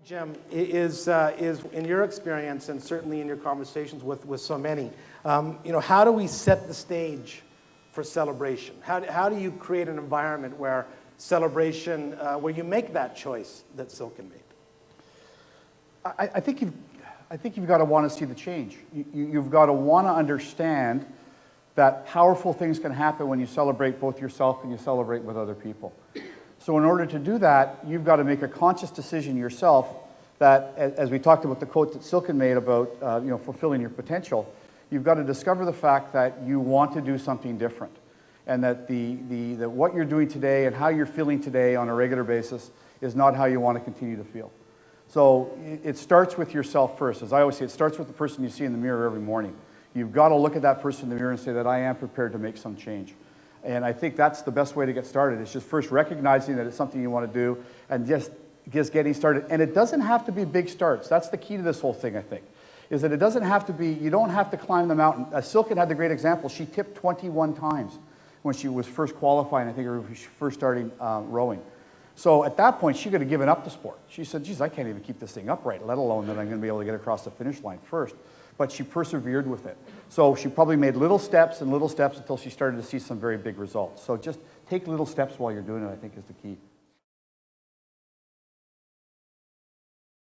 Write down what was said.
Jim, is in your experience and certainly in your conversations with so many, how do we set the stage for celebration? How do you create an environment where celebration, where you make that choice that Silken made? I think you've got to want to see the change. You've got to want to understand that powerful things can happen when you celebrate both yourself and you celebrate with other people. So in order to do that, you've got to make a conscious decision yourself that, as we talked about the quote that Silken made about fulfilling your potential, you've got to discover the fact that you want to do something different, and that that what you're doing today and how you're feeling today on a regular basis is not how you want to continue to feel. So it starts with yourself first. As I always say, it starts with the person you see in the mirror every morning. You've got to look at that person in the mirror and say that I am prepared to make some change. And I think that's the best way to get started. It's just first recognizing that it's something you want to do and just getting started. And it doesn't have to be big starts. That's the key to this whole thing, I think, is that it doesn't have to be, you don't have to climb the mountain. Silken had the great example. She tipped 21 times when she was first qualifying, I think, or she first starting rowing. So at that point, she could have given up the sport. She said, geez, I can't even keep this thing upright, let alone that I'm going to be able to get across the finish line first. But she persevered with it. So she probably made little steps and little steps until she started to see some very big results. So just take little steps while you're doing it, I think, is the key.